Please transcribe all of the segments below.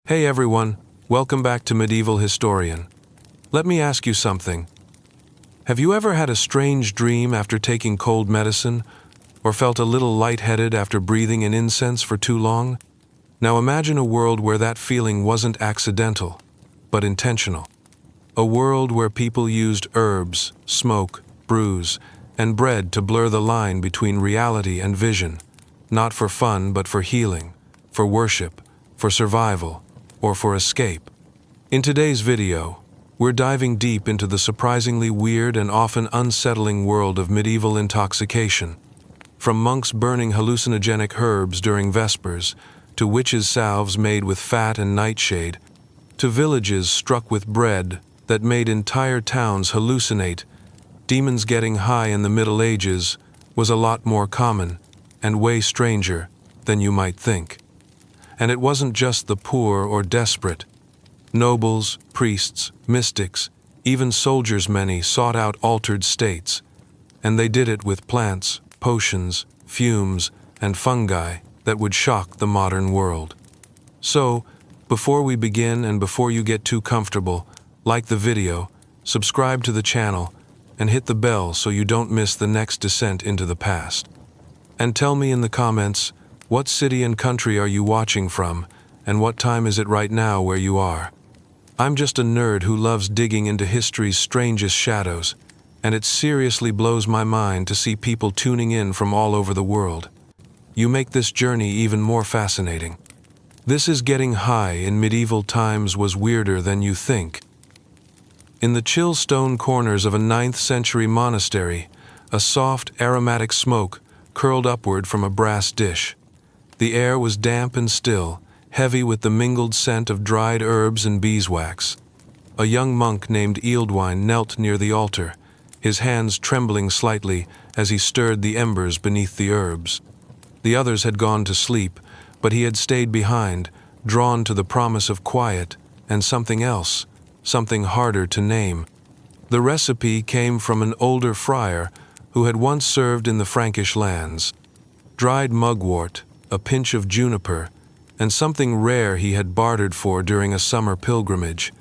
Hey everyone, welcome back to Medieval Historian. Let me ask you something. Have you ever had a strange dream after taking cold medicine, or felt a little lightheaded after breathing in incense for too long? Now imagine a world where that feeling wasn't accidental, but intentional. A world where people used herbs, smoke, brews, and bread to blur the line between reality and vision, not for fun but for healing, for worship, for survival, or for escape. In today's video, we're diving deep into the surprisingly weird and often unsettling world of medieval intoxication. From monks burning hallucinogenic herbs during Vespers, to witches' salves made with fat and nightshade, to villages struck with bread that made entire towns hallucinate, demons getting high in the Middle Ages was a lot more common and way stranger than you might think. And it wasn't just the poor or desperate. Nobles, priests, mystics, even soldiers many sought out altered states, and they did it with plants, potions, fumes, and fungi that would shock the modern world. So, before we begin and before you get too comfortable, like the video, subscribe to the channel, and hit the bell so you don't miss the next descent into the past. And tell me in the comments, what city and country are you watching from, and what time is it right now where you are? I'm just a nerd who loves digging into history's strangest shadows, and it seriously blows my mind to see people tuning in from all over the world. You make this journey even more fascinating. This is Getting High in Medieval Times was weirder than you think. In the chill stone corners of a 9th century monastery, a soft, aromatic smoke curled upward from a brass dish. The air was damp and still, heavy with the mingled scent of dried herbs and beeswax. A young monk named Ealdwine knelt near the altar, his hands trembling slightly as he stirred the embers beneath the herbs. The others had gone to sleep, but he had stayed behind, drawn to the promise of quiet and something else, something harder to name. The recipe came from an older friar who had once served in the Frankish lands. Dried mugwort, a pinch of juniper, and something rare he had bartered for during a summer pilgrimage,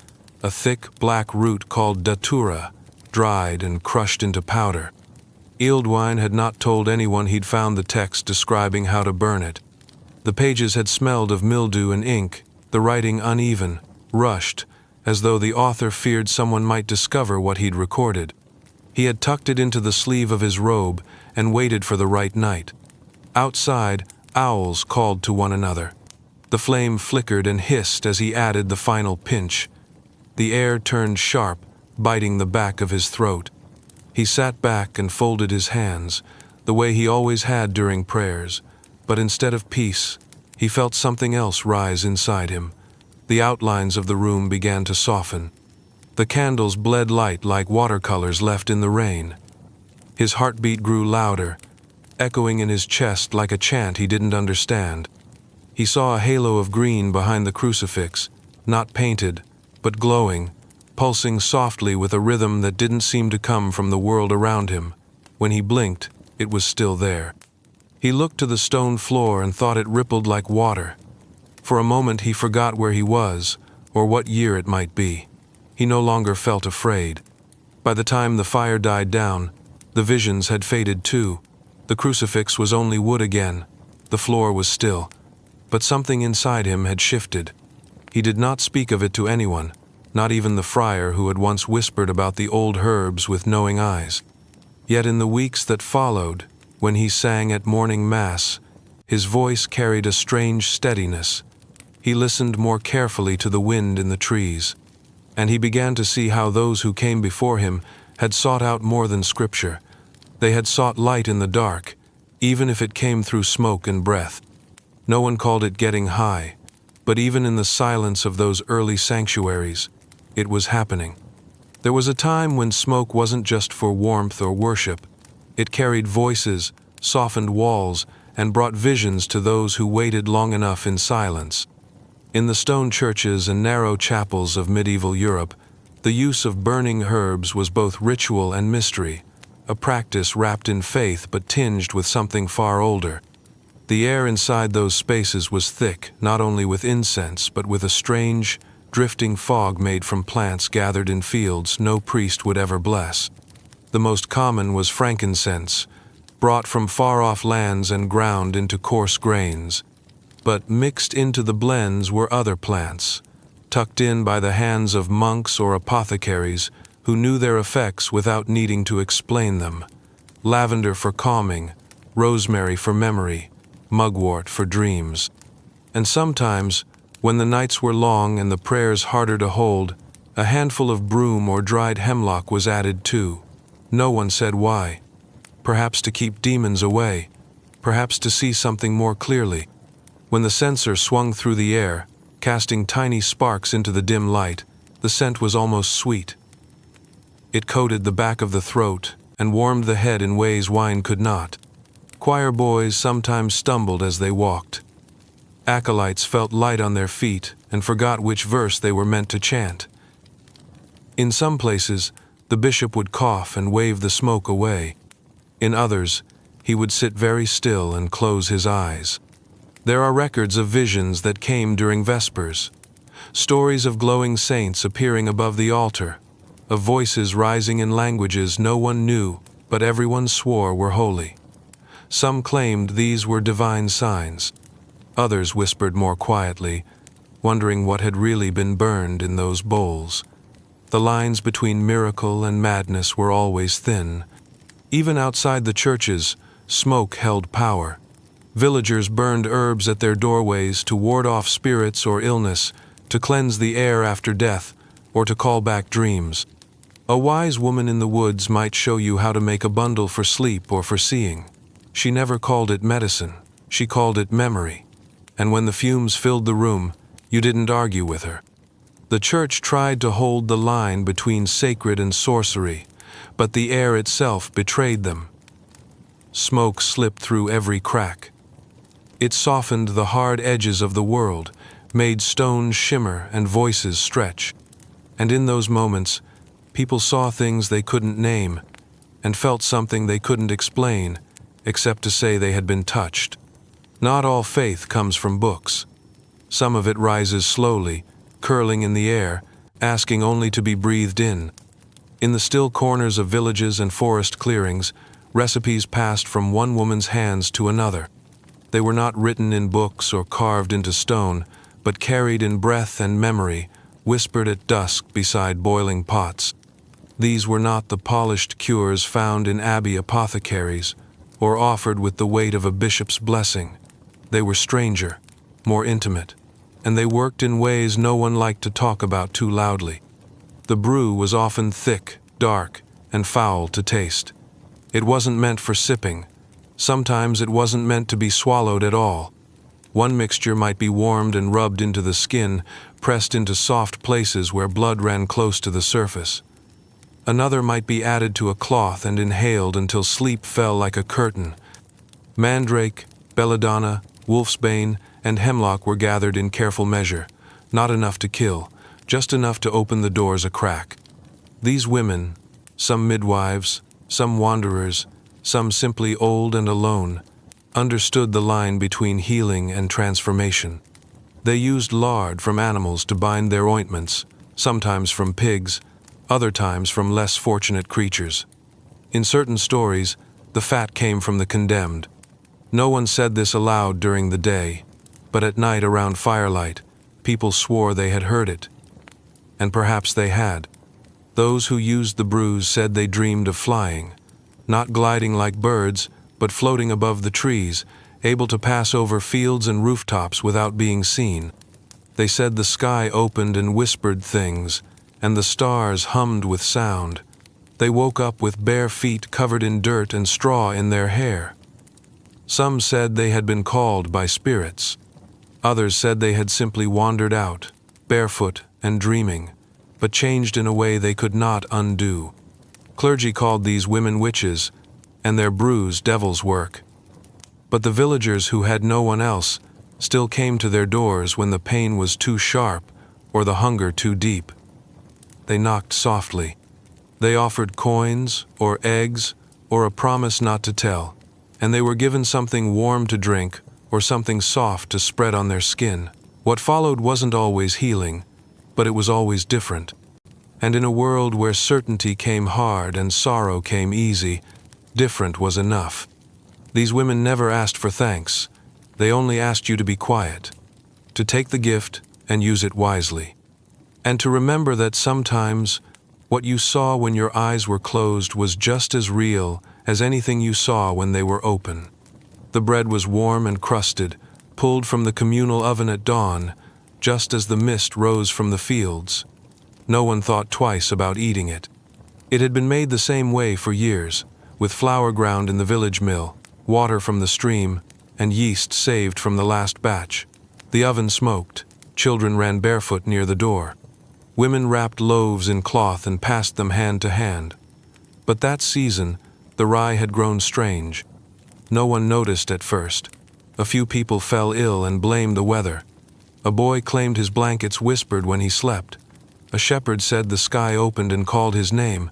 a thick black root called datura, dried and crushed into powder. Ealdwine had not told anyone he'd found the text describing how to burn it. The pages had smelled of mildew and ink, the writing uneven, rushed, as though the author feared someone might discover what he'd recorded. He had tucked it into the sleeve of his robe and waited for the right night. Outside, owls called to one another. The flame flickered and hissed as he added the final pinch. The air turned sharp, biting the back of his throat. He sat back and folded his hands, the way he always had during prayers, but instead of peace, he felt something else rise inside him. The outlines of the room began to soften. The candles bled light like watercolors left in the rain. His heartbeat grew louder, echoing in his chest like a chant he didn't understand. He saw a halo of green behind the crucifix, not painted, but glowing, pulsing softly with a rhythm that didn't seem to come from the world around him. When he blinked, it was still there. He looked to the stone floor and thought it rippled like water. For a moment he forgot where he was, or what year it might be. He no longer felt afraid. By the time the fire died down, the visions had faded too. The crucifix was only wood again. The floor was still. But something inside him had shifted. He did not speak of it to anyone, not even the friar who had once whispered about the old herbs with knowing eyes. Yet in the weeks that followed, when he sang at morning mass, his voice carried a strange steadiness. He listened more carefully to the wind in the trees, and he began to see how those who came before him had sought out more than scripture. They had sought light in the dark, even if it came through smoke and breath. No one called it getting high, but even in the silence of those early sanctuaries, it was happening. There was a time when smoke wasn't just for warmth or worship. It carried voices, softened walls, and brought visions to those who waited long enough in silence. In the stone churches and narrow chapels of medieval Europe, the use of burning herbs was both ritual and mystery, a practice wrapped in faith but tinged with something far older. The air inside those spaces was thick, not only with incense, but with a strange, drifting fog made from plants gathered in fields no priest would ever bless. The most common was frankincense, brought from far-off lands and ground into coarse grains. But mixed into the blends were other plants, tucked in by the hands of monks or apothecaries who knew their effects without needing to explain them. Lavender for calming, rosemary for memory, mugwort for dreams. And sometimes, when the nights were long and the prayers harder to hold, a handful of broom or dried hemlock was added too. No one said why. Perhaps to keep demons away, perhaps to see something more clearly. When the censer swung through the air, casting tiny sparks into the dim light, the scent was almost sweet. It coated the back of the throat and warmed the head in ways wine could not. Choir boys sometimes stumbled as they walked. Acolytes felt light on their feet and forgot which verse they were meant to chant. In some places, the bishop would cough and wave the smoke away. In others, he would sit very still and close his eyes. There are records of visions that came during Vespers, stories of glowing saints appearing above the altar, of voices rising in languages no one knew but everyone swore were holy. Some claimed these were divine signs. Others whispered more quietly, wondering what had really been burned in those bowls. The lines between miracle and madness were always thin. Even outside the churches, smoke held power. Villagers burned herbs at their doorways to ward off spirits or illness, to cleanse the air after death, or to call back dreams. A wise woman in the woods might show you how to make a bundle for sleep or for seeing. She never called it medicine, she called it memory. And when the fumes filled the room, you didn't argue with her. The church tried to hold the line between sacred and sorcery, but the air itself betrayed them. Smoke slipped through every crack. It softened the hard edges of the world, made stones shimmer and voices stretch. And in those moments, people saw things they couldn't name, and felt something they couldn't explain, except to say they had been touched. Not all faith comes from books. Some of it rises slowly, curling in the air, asking only to be breathed in. In the still corners of villages and forest clearings, recipes passed from one woman's hands to another. They were not written in books or carved into stone, but carried in breath and memory, whispered at dusk beside boiling pots. These were not the polished cures found in abbey apothecaries, or offered with the weight of a bishop's blessing. They were stranger, more intimate, and they worked in ways no one liked to talk about too loudly. The brew was often thick, dark, and foul to taste. It wasn't meant for sipping. Sometimes it wasn't meant to be swallowed at all. One mixture might be warmed and rubbed into the skin, pressed into soft places where blood ran close to the surface. Another might be added to a cloth and inhaled until sleep fell like a curtain. Mandrake, belladonna, wolfsbane, and hemlock were gathered in careful measure, not enough to kill, just enough to open the doors a crack. These women, some midwives, some wanderers, some simply old and alone, understood the line between healing and transformation. They used lard from animals to bind their ointments, sometimes from pigs, other times from less fortunate creatures. In certain stories, the fat came from the condemned. No one said this aloud during the day, but at night around firelight, people swore they had heard it. And perhaps they had. Those who used the brews said they dreamed of flying, not gliding like birds, but floating above the trees, able to pass over fields and rooftops without being seen. They said the sky opened and whispered things, and the stars hummed with sound. They woke up with bare feet covered in dirt and straw in their hair. Some said they had been called by spirits. Others said they had simply wandered out, barefoot and dreaming, but changed in a way they could not undo. Clergy called these women witches, and their brews devil's work. But the villagers who had no one else still came to their doors when the pain was too sharp or the hunger too deep. They knocked softly. They offered coins or eggs or a promise not to tell, and they were given something warm to drink or something soft to spread on their skin. What followed wasn't always healing, but it was always different. And in a world where certainty came hard and sorrow came easy, different was enough. These women never asked for thanks. They only asked you to be quiet, to take the gift and use it wisely, and to remember that sometimes what you saw when your eyes were closed was just as real as anything you saw when they were open. The bread was warm and crusted, pulled from the communal oven at dawn, just as the mist rose from the fields. No one thought twice about eating it. It had been made the same way for years, with flour ground in the village mill, water from the stream, and yeast saved from the last batch. The oven smoked. Children ran barefoot near the door. Women wrapped loaves in cloth and passed them hand to hand. But that season, the rye had grown strange. No one noticed at first. A few people fell ill and blamed the weather. A boy claimed his blankets whispered when he slept. A shepherd said the sky opened and called his name.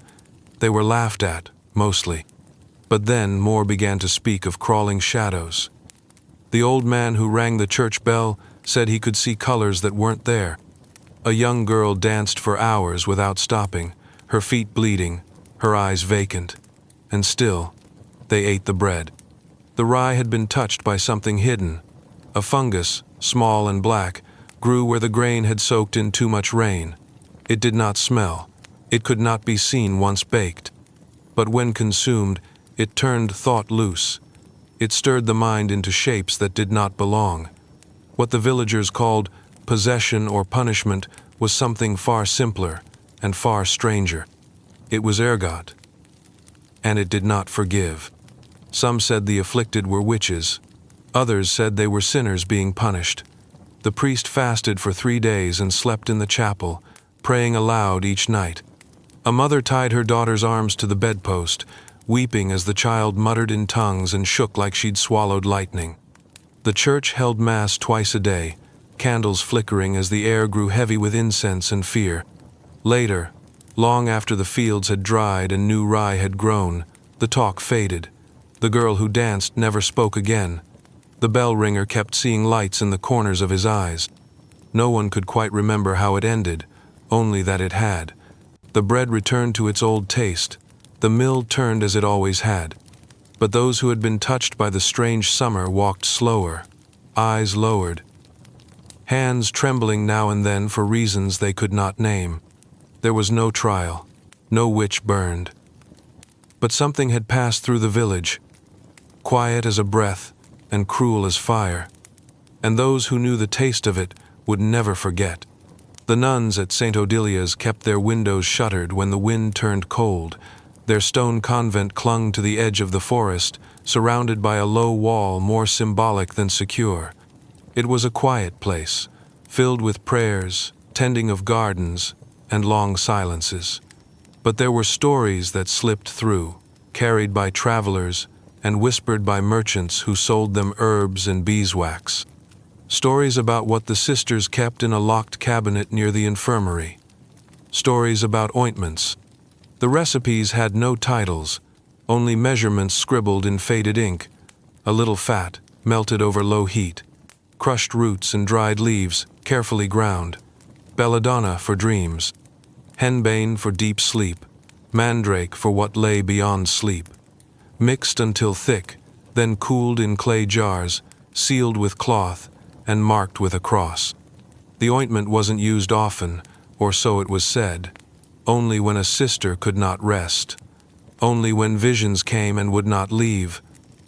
They were laughed at, mostly. But then more began to speak of crawling shadows. The old man who rang the church bell said he could see colors that weren't there. A young girl danced for hours without stopping, her feet bleeding, her eyes vacant. And still, they ate the bread. The rye had been touched by something hidden. A fungus, small and black, grew where the grain had soaked in too much rain. It did not smell. It could not be seen once baked. But when consumed, it turned thought loose. It stirred the mind into shapes that did not belong. What the villagers called possession or punishment was something far simpler and far stranger. It was ergot, and it did not forgive. Some said the afflicted were witches. Others said they were sinners being punished. The priest fasted for 3 days and slept in the chapel, praying aloud each night. A mother tied her daughter's arms to the bedpost, weeping as the child muttered in tongues and shook like she'd swallowed lightning. The church held mass twice a day, candles flickering as the air grew heavy with incense and fear. Later, long after the fields had dried and new rye had grown, the talk faded. The girl who danced never spoke again. The bell ringer kept seeing lights in the corners of his eyes. No one could quite remember how it ended, only that it had. The bread returned to its old taste. The mill turned as it always had. But those who had been touched by the strange summer walked slower, eyes lowered, hands trembling now and then for reasons they could not name. There was no trial, no witch burned. But something had passed through the village, quiet as a breath and cruel as fire, and those who knew the taste of it would never forget. The nuns at St. Odilia's kept their windows shuttered when the wind turned cold. Their stone convent clung to the edge of the forest, surrounded by a low wall more symbolic than secure. It was a quiet place, filled with prayers, tending of gardens, and long silences. But there were stories that slipped through, carried by travelers and whispered by merchants who sold them herbs and beeswax. Stories about what the sisters kept in a locked cabinet near the infirmary. Stories about ointments. The recipes had no titles, only measurements scribbled in faded ink. A little fat, melted over low heat. Crushed roots and dried leaves, carefully ground. Belladonna for dreams. Henbane for deep sleep. Mandrake for what lay beyond sleep. Mixed until thick, then cooled in clay jars, sealed with cloth, and marked with a cross. The ointment wasn't used often, or so it was said. Only when a sister could not rest. Only when visions came and would not leave.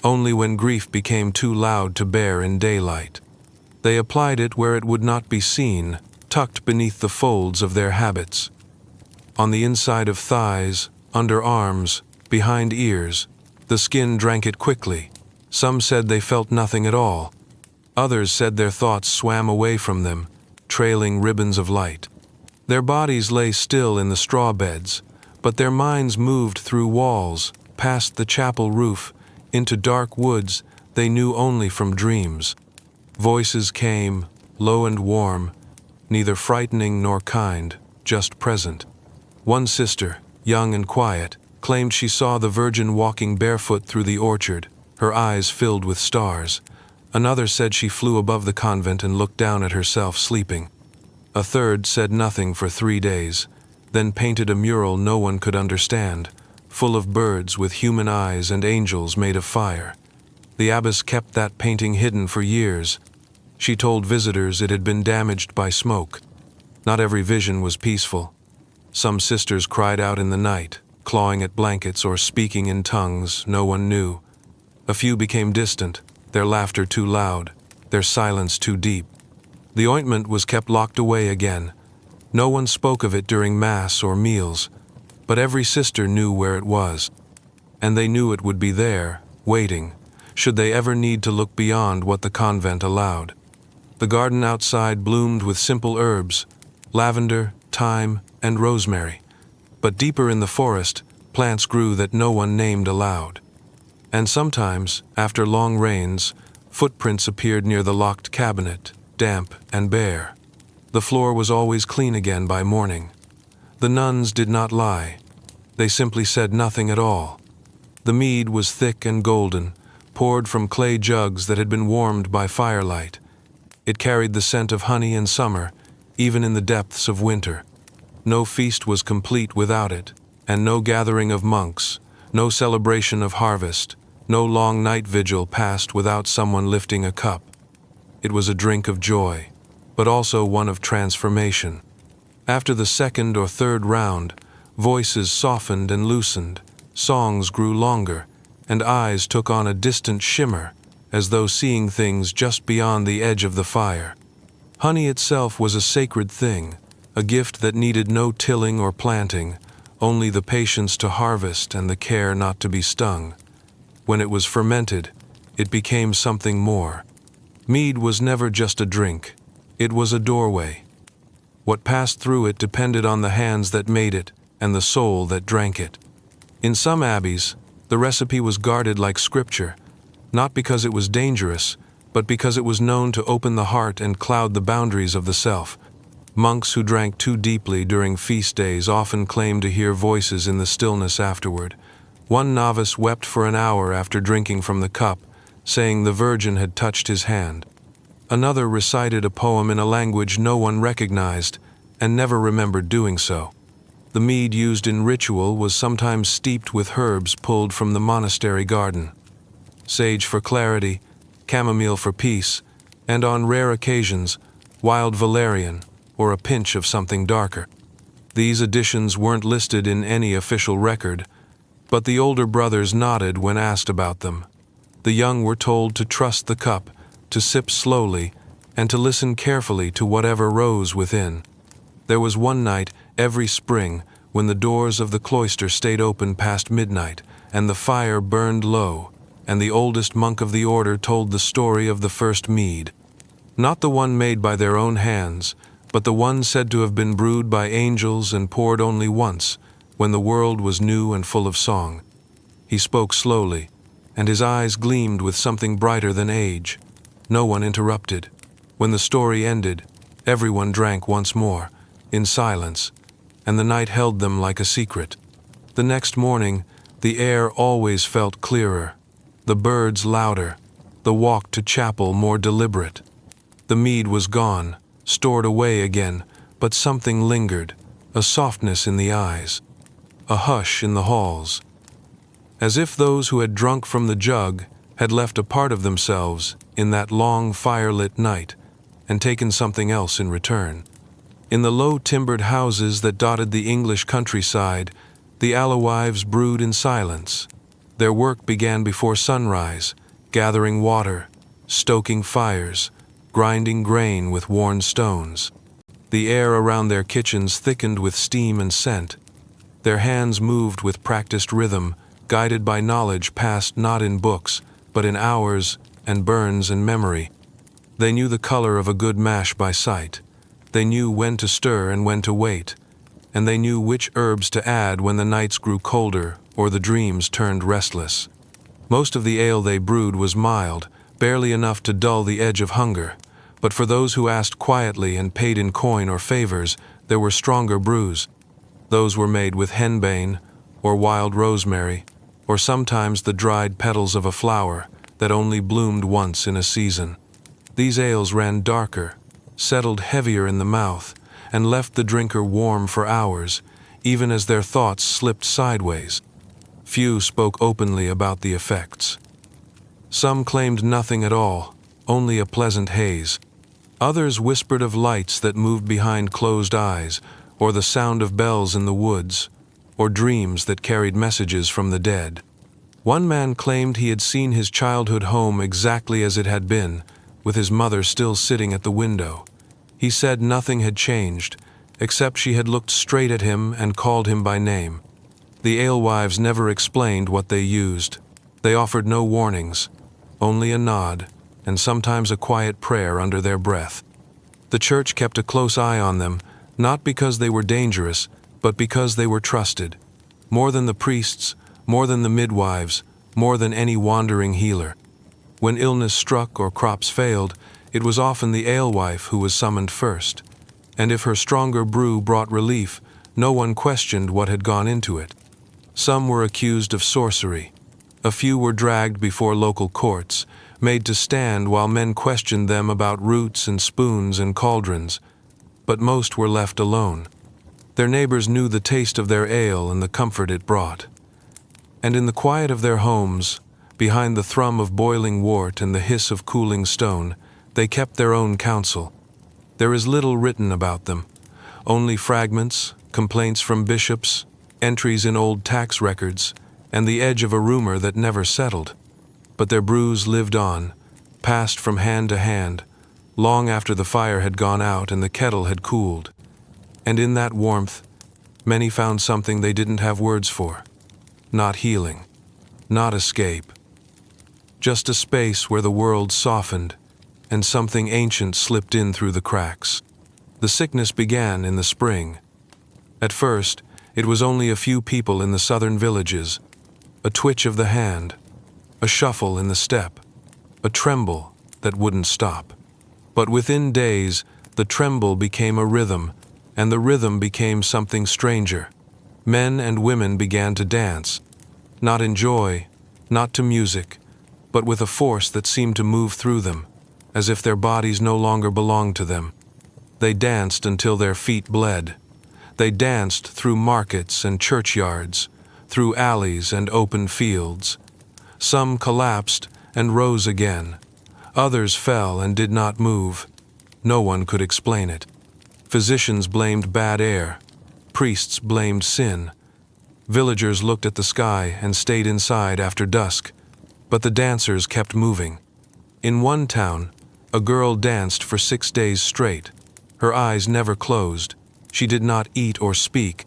Only when grief became too loud to bear in daylight. They applied it where it would not be seen, tucked beneath the folds of their habits. On the inside of thighs, under arms, behind ears. The skin drank it quickly. Some said they felt nothing at all. Others said their thoughts swam away from them, trailing ribbons of light. Their bodies lay still in the straw beds, but their minds moved through walls, past the chapel roof, into dark woods they knew only from dreams. Voices came, low and warm, neither frightening nor kind, just present. One sister, young and quiet, claimed she saw the Virgin walking barefoot through the orchard, her eyes filled with stars. Another said she flew above the convent and looked down at herself sleeping. A third said nothing for 3 days, then painted a mural no one could understand, full of birds with human eyes and angels made of fire. The abbess kept that painting hidden for years. She told visitors it had been damaged by smoke. Not every vision was peaceful. Some sisters cried out in the night, clawing at blankets or speaking in tongues no one knew. A few became distant, their laughter too loud, their silence too deep. The ointment was kept locked away again. No one spoke of it during Mass or meals, but every sister knew where it was. And they knew it would be there, waiting, should they ever need to look beyond what the convent allowed. The garden outside bloomed with simple herbs, lavender, thyme, and rosemary. But deeper in the forest, plants grew that no one named aloud. And sometimes, after long rains, footprints appeared near the locked cabinet, damp and bare. The floor was always clean again by morning. The nuns did not lie. They simply said nothing at all. The mead was thick and golden, poured from clay jugs that had been warmed by firelight. It carried the scent of honey in summer, even in the depths of winter. No feast was complete without it, and no gathering of monks, no celebration of harvest, no long night vigil passed without someone lifting a cup. It was a drink of joy, but also one of transformation. After the second or third round, voices softened and loosened, songs grew longer, and eyes took on a distant shimmer, as though seeing things just beyond the edge of the fire. Honey itself was a sacred thing, a gift that needed no tilling or planting, only the patience to harvest and the care not to be stung. When it was fermented, it became something more. Mead was never just a drink. It was a doorway. What passed through it depended on the hands that made it and the soul that drank it. In some abbeys, the recipe was guarded like scripture, not because it was dangerous, but because it was known to open the heart and cloud the boundaries of the self. Monks who drank too deeply during feast days often claimed to hear voices in the stillness afterward. One novice wept for an hour after drinking from the cup, saying the Virgin had touched his hand. Another recited a poem in a language no one recognized and never remembered doing so. The mead used in ritual was sometimes steeped with herbs pulled from the monastery garden. Sage for clarity, chamomile for peace, and on rare occasions, wild valerian, or a pinch of something darker. These additions weren't listed in any official record, but the older brothers nodded when asked about them. The young were told to trust the cup, to sip slowly, and to listen carefully to whatever rose within. There was one night every spring when the doors of the cloister stayed open past midnight, and the fire burned low, and the oldest monk of the order told the story of the first mead. Not the one made by their own hands, but the one said to have been brewed by angels and poured only once, when the world was new and full of song. He spoke slowly, and his eyes gleamed with something brighter than age. No one interrupted. When the story ended, everyone drank once more, in silence, and the night held them like a secret. The next morning, the air always felt clearer, the birds louder, the walk to chapel more deliberate. The mead was gone, stored away again, but something lingered, a softness in the eyes, a hush in the halls, as if those who had drunk from the jug had left a part of themselves in that long firelit night and taken something else in return. In the low-timbered houses that dotted the English countryside, the alewives brewed in silence. Their work began before sunrise, gathering water, stoking fires, grinding grain with worn stones. The air around their kitchens thickened with steam and scent. Their hands moved with practiced rhythm, guided by knowledge passed not in books, but in hours and burns and memory. They knew the color of a good mash by sight. They knew when to stir and when to wait, and they knew which herbs to add when the nights grew colder or the dreams turned restless. Most of the ale they brewed was mild, barely enough to dull the edge of hunger, but for those who asked quietly and paid in coin or favors, there were stronger brews. Those were made with henbane, or wild rosemary, or sometimes the dried petals of a flower, that only bloomed once in a season. These ales ran darker, settled heavier in the mouth, and left the drinker warm for hours, even as their thoughts slipped sideways. Few spoke openly about the effects. Some claimed nothing at all, only a pleasant haze. Others whispered of lights that moved behind closed eyes, or the sound of bells in the woods, or dreams that carried messages from the dead. One man claimed he had seen his childhood home exactly as it had been, with his mother still sitting at the window. He said nothing had changed, except she had looked straight at him and called him by name. The alewives never explained what they used. They offered no warnings, only a nod, and sometimes a quiet prayer under their breath. The church kept a close eye on them, not because they were dangerous, but because they were trusted. More than the priests, more than the midwives, more than any wandering healer. When illness struck or crops failed, it was often the alewife who was summoned first. And if her stronger brew brought relief, no one questioned what had gone into it. Some were accused of sorcery. A few were dragged before local courts, made to stand while men questioned them about roots and spoons and cauldrons. But most were left alone. Their neighbors knew the taste of their ale and the comfort it brought. And in the quiet of their homes, behind the thrum of boiling wort and the hiss of cooling stone, they kept their own counsel. There is little written about them, only fragments, complaints from bishops, entries in old tax records, and the edge of a rumor that never settled. But their brews lived on, passed from hand to hand, long after the fire had gone out and the kettle had cooled. And in that warmth, many found something they didn't have words for. Not healing, not escape. Just a space where the world softened, and something ancient slipped in through the cracks. The sickness began in the spring. At first, it was only a few people in the southern villages, a twitch of the hand, a shuffle in the step, a tremble that wouldn't stop. But within days, the tremble became a rhythm, and the rhythm became something stranger. Men and women began to dance, not in joy, not to music, but with a force that seemed to move through them, as if their bodies no longer belonged to them. They danced until their feet bled. They danced through markets and churchyards, through alleys and open fields. Some collapsed and rose again. Others fell and did not move. No one could explain it. Physicians blamed bad air. Priests blamed sin. Villagers looked at the sky and stayed inside after dusk, but the dancers kept moving. In one town, a girl danced for 6 days straight. Her eyes never closed. She did not eat or speak.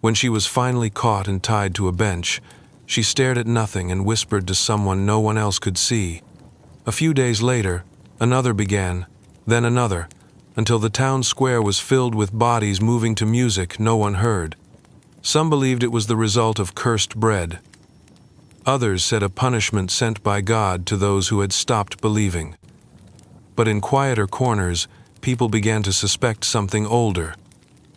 When she was finally caught and tied to a bench, she stared at nothing and whispered to someone no one else could see. A few days later, another began, then another, until the town square was filled with bodies moving to music no one heard. Some believed it was the result of cursed bread. Others said a punishment sent by God to those who had stopped believing. But in quieter corners, people began to suspect something older.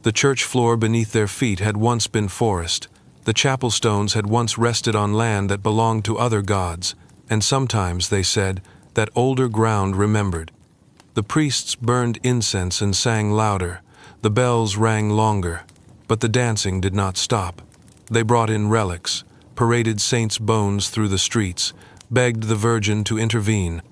The church floor beneath their feet had once been forest. The chapel stones had once rested on land that belonged to other gods, and sometimes, they said, that older ground remembered. The priests burned incense and sang louder. The bells rang longer, but the dancing did not stop. They brought in relics, paraded saints' bones through the streets, begged the Virgin to intervene.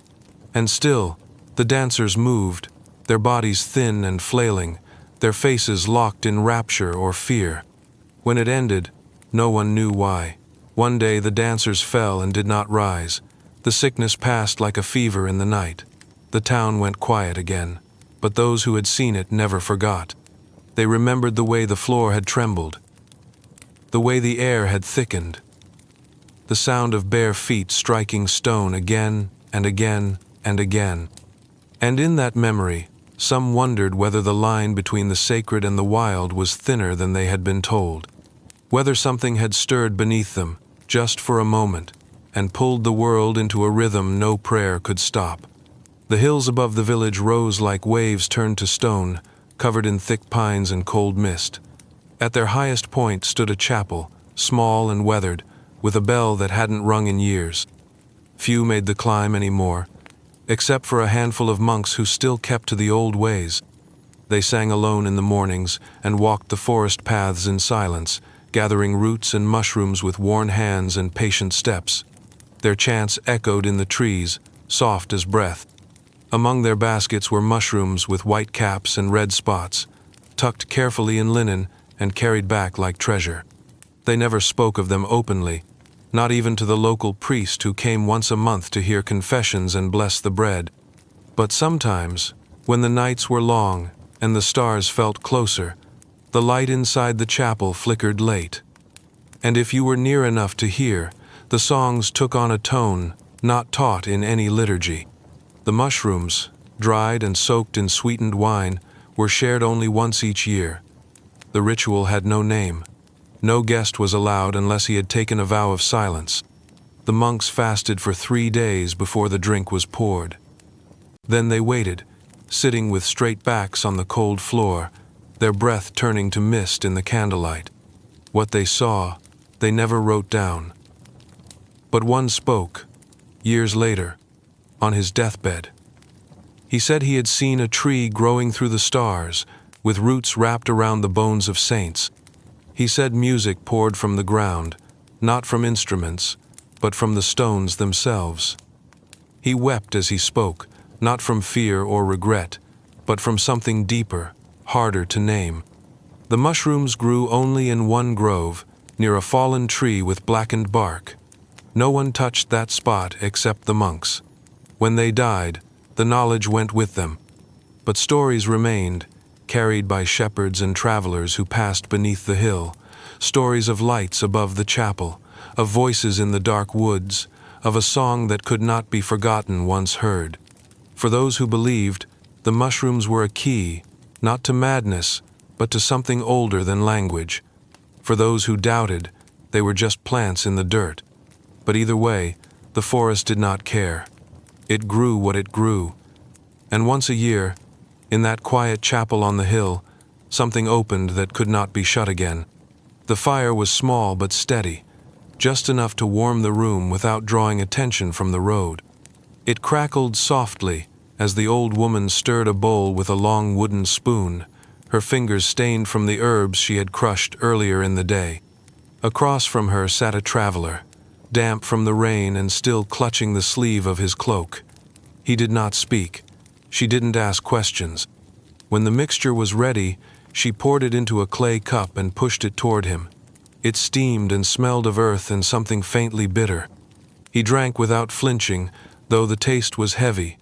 And still, the dancers moved, their bodies thin and flailing, their faces locked in rapture or fear. When it ended, no one knew why. One day the dancers fell and did not rise. The sickness passed like a fever in the night. The town went quiet again, but those who had seen it never forgot. They remembered the way the floor had trembled, the way the air had thickened, the sound of bare feet striking stone again and again and again. And in that memory, some wondered whether the line between the sacred and the wild was thinner than they had been told, whether something had stirred beneath them, just for a moment, and pulled the world into a rhythm no prayer could stop. The hills above the village rose like waves turned to stone, covered in thick pines and cold mist. At their highest point stood a chapel, small and weathered, with a bell that hadn't rung in years. Few made the climb anymore, except for a handful of monks who still kept to the old ways. They sang alone in the mornings and walked the forest paths in silence, gathering roots and mushrooms with worn hands and patient steps. Their chants echoed in the trees, soft as breath. Among their baskets were mushrooms with white caps and red spots, tucked carefully in linen and carried back like treasure. They never spoke of them openly, not even to the local priest who came once a month to hear confessions and bless the bread. But sometimes, when the nights were long and the stars felt closer, the light inside the chapel flickered late. And if you were near enough to hear, the songs took on a tone not taught in any liturgy. The mushrooms, dried and soaked in sweetened wine, were shared only once each year. The ritual had no name. No guest was allowed unless he had taken a vow of silence. The monks fasted for 3 days before the drink was poured. Then they waited, sitting with straight backs on the cold floor, their breath turning to mist in the candlelight. What they saw, they never wrote down. But one spoke, years later, on his deathbed. He said he had seen a tree growing through the stars, with roots wrapped around the bones of saints. He said music poured from the ground, not from instruments, but from the stones themselves. He wept as he spoke, not from fear or regret, but from something deeper, harder to name. The mushrooms grew only in one grove, near a fallen tree with blackened bark. No one touched that spot except the monks. When they died, the knowledge went with them. But stories remained, carried by shepherds and travelers who passed beneath the hill, stories of lights above the chapel, of voices in the dark woods, of a song that could not be forgotten once heard. For those who believed, the mushrooms were a key, not to madness, but to something older than language. For those who doubted, they were just plants in the dirt. But either way, the forest did not care. It grew what it grew. And once a year, in that quiet chapel on the hill, something opened that could not be shut again. The fire was small but steady, just enough to warm the room without drawing attention from the road. It crackled softly as the old woman stirred a bowl with a long wooden spoon, her fingers stained from the herbs she had crushed earlier in the day. Across from her sat a traveler, damp from the rain and still clutching the sleeve of his cloak. He did not speak. She didn't ask questions. When the mixture was ready, she poured it into a clay cup and pushed it toward him. It steamed and smelled of earth and something faintly bitter. He drank without flinching, though the taste was heavy.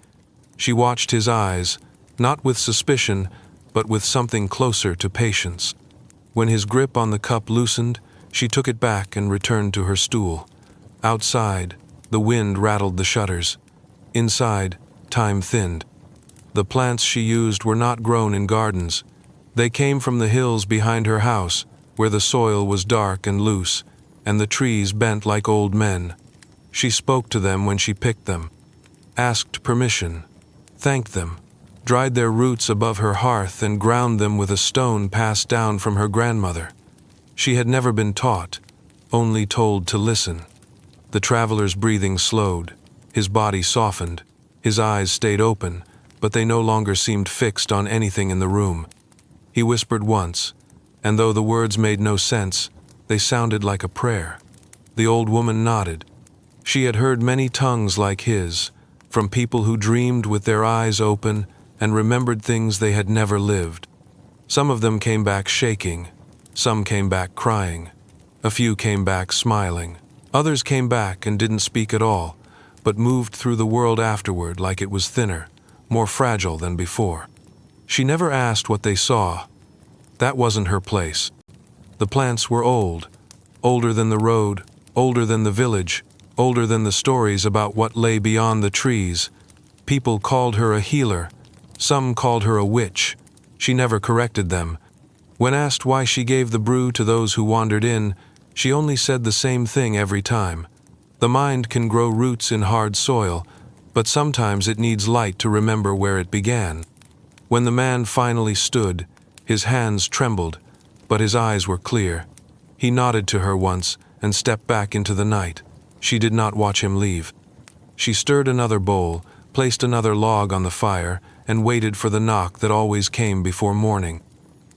She watched his eyes, not with suspicion, but with something closer to patience. When his grip on the cup loosened, she took it back and returned to her stool. Outside, the wind rattled the shutters. Inside, time thinned. The plants she used were not grown in gardens. They came from the hills behind her house, where the soil was dark and loose, and the trees bent like old men. She spoke to them when she picked them, asked permission, thanked them, dried their roots above her hearth and ground them with a stone passed down from her grandmother. She had never been taught, only told to listen. The traveler's breathing slowed, his body softened, his eyes stayed open, but they no longer seemed fixed on anything in the room. He whispered once, and though the words made no sense, they sounded like a prayer. The old woman nodded. She had heard many tongues like his, from people who dreamed with their eyes open and remembered things they had never lived. Some of them came back shaking, some came back crying, a few came back smiling. Others came back and didn't speak at all, but moved through the world afterward like it was thinner, more fragile than before. She never asked what they saw. That wasn't her place. The plants were old, older than the road, older than the village, older than the stories about what lay beyond the trees. People called her a healer. Some called her a witch. She never corrected them. When asked why she gave the brew to those who wandered in, she only said the same thing every time. The mind can grow roots in hard soil, but sometimes it needs light to remember where it began. When the man finally stood, his hands trembled, but his eyes were clear. He nodded to her once and stepped back into the night. She did not watch him leave. She stirred another bowl, placed another log on the fire, and waited for the knock that always came before morning.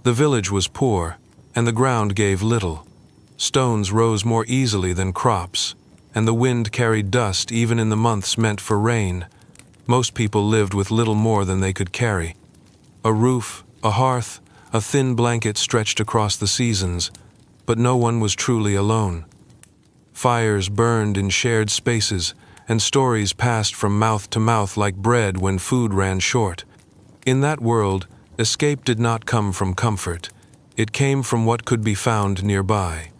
The village was poor, and the ground gave little. Stones rose more easily than crops, and the wind carried dust even in the months meant for rain. Most people lived with little more than they could carry. A roof, a hearth, a thin blanket stretched across the seasons, but no one was truly alone. Fires burned in shared spaces, and stories passed from mouth to mouth like bread when food ran short. In that world, escape did not come from comfort. It came from what could be found nearby.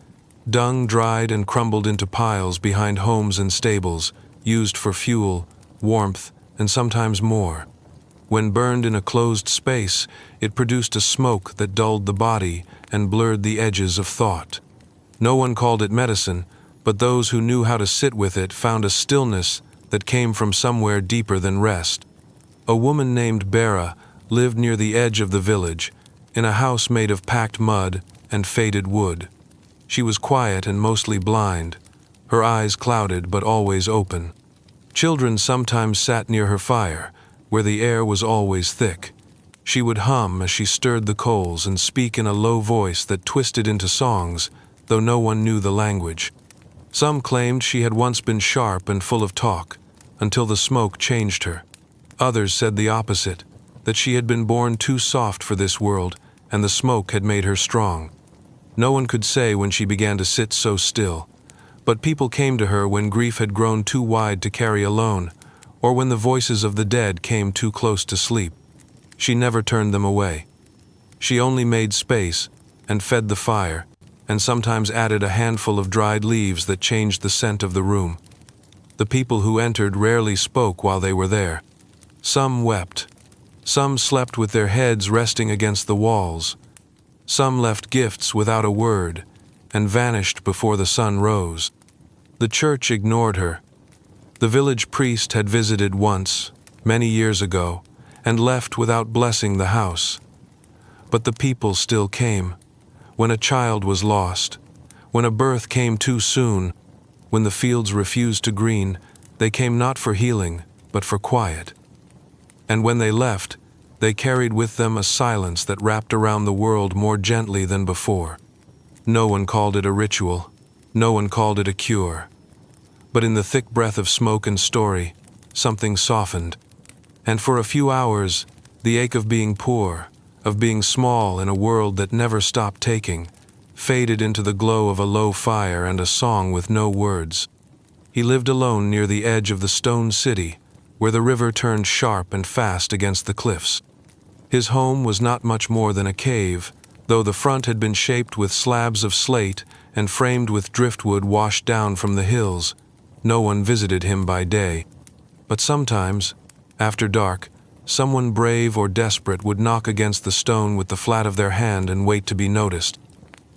Dung dried and crumbled into piles behind homes and stables, used for fuel, warmth, and sometimes more. When burned in a closed space, it produced a smoke that dulled the body and blurred the edges of thought. No one called it medicine, but those who knew how to sit with it found a stillness that came from somewhere deeper than rest. A woman named Bera lived near the edge of the village, in a house made of packed mud and faded wood. She was quiet and mostly blind, her eyes clouded but always open. Children sometimes sat near her fire, where the air was always thick. She would hum as she stirred the coals and speak in a low voice that twisted into songs, though no one knew the language. Some claimed she had once been sharp and full of talk, until the smoke changed her. Others said the opposite, that she had been born too soft for this world, and the smoke had made her strong. No one could say when she began to sit so still, but people came to her when grief had grown too wide to carry alone, or when the voices of the dead came too close to sleep. She never turned them away. She only made space and fed the fire, and sometimes added a handful of dried leaves that changed the scent of the room. The people who entered rarely spoke while they were there. Some wept. Some slept with their heads resting against the walls. Some left gifts without a word and vanished before the sun rose. The church ignored her. The village priest had visited once, many years ago, and left without blessing the house. But the people still came. When a child was lost, when a birth came too soon, when the fields refused to green, they came not for healing, but for quiet. And when they left, they carried with them a silence that wrapped around the world more gently than before. No one called it a ritual. No one called it a cure. But in the thick breath of smoke and story, something softened. And for a few hours, the ache of being poor, of being small in a world that never stopped taking, faded into the glow of a low fire and a song with no words. He lived alone near the edge of the stone city, where the river turned sharp and fast against the cliffs. His home was not much more than a cave, though the front had been shaped with slabs of slate and framed with driftwood washed down from the hills. No one visited him by day, but sometimes, after dark, someone brave or desperate would knock against the stone with the flat of their hand and wait to be noticed.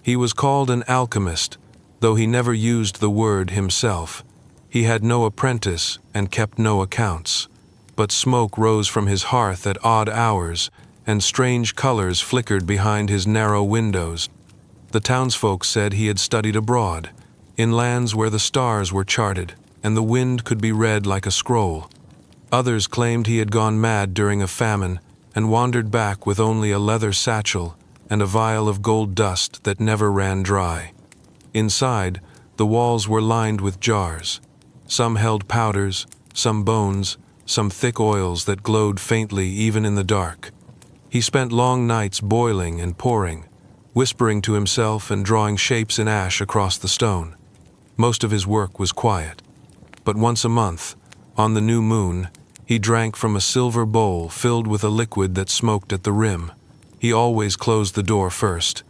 He was called an alchemist, though he never used the word himself. He had no apprentice and kept no accounts, but smoke rose from his hearth at odd hours, and strange colors flickered behind his narrow windows. The townsfolk said he had studied abroad, in lands where the stars were charted, and the wind could be read like a scroll. Others claimed he had gone mad during a famine, and wandered back with only a leather satchel and a vial of gold dust that never ran dry. Inside, the walls were lined with jars. Some held powders, some bones, some thick oils that glowed faintly even in the dark. He spent long nights boiling and pouring, whispering to himself and drawing shapes in ash across the stone. Most of his work was quiet, but once a month, on the new moon, he drank from a silver bowl filled with a liquid that smoked at the rim. He always closed the door first.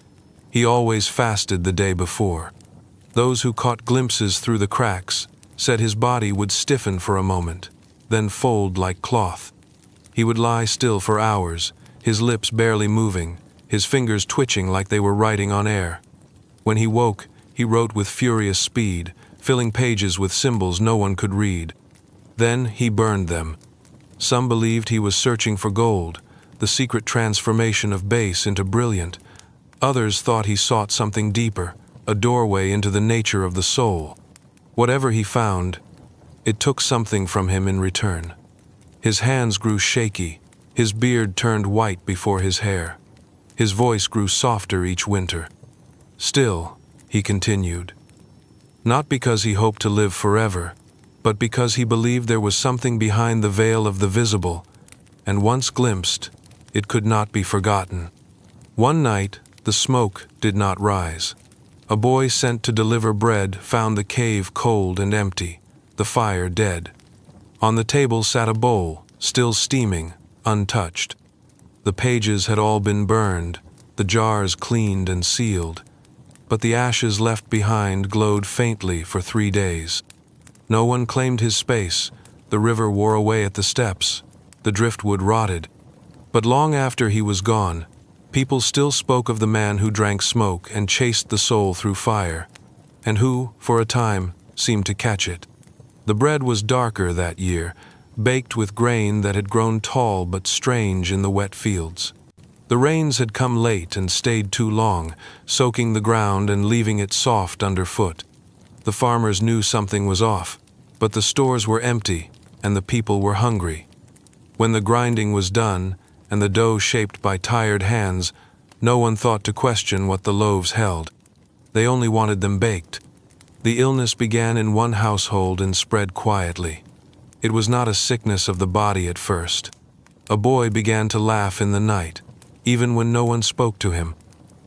He always fasted the day before. Those who caught glimpses through the cracks said his body would stiffen for a moment, then fold like cloth. He would lie still for hours, his lips barely moving, his fingers twitching like they were writing on air. When he woke, he wrote with furious speed, filling pages with symbols no one could read. Then he burned them. Some believed he was searching for gold, the secret transformation of base into brilliant. Others thought he sought something deeper, a doorway into the nature of the soul. Whatever he found, it took something from him in return. His hands grew shaky, his beard turned white before his hair. His voice grew softer each winter. Still, he continued. Not because he hoped to live forever, but because he believed there was something behind the veil of the visible, and once glimpsed, it could not be forgotten. One night, the smoke did not rise. A boy sent to deliver bread found the cave cold and empty, the fire dead. On the table sat a bowl, still steaming, untouched. The pages had all been burned, the jars cleaned and sealed, but the ashes left behind glowed faintly for 3 days. No one claimed his space, the river wore away at the steps, the driftwood rotted. But long after he was gone, people still spoke of the man who drank smoke and chased the soul through fire, and who, for a time, seemed to catch it. The bread was darker that year, baked with grain that had grown tall but strange in the wet fields. The rains had come late and stayed too long, soaking the ground and leaving it soft underfoot. The farmers knew something was off, but the stores were empty and the people were hungry. When the grinding was done and the dough shaped by tired hands, no one thought to question what the loaves held. They only wanted them baked. The illness began in one household and spread quietly. It was not a sickness of the body at first. A boy began to laugh in the night, even when no one spoke to him.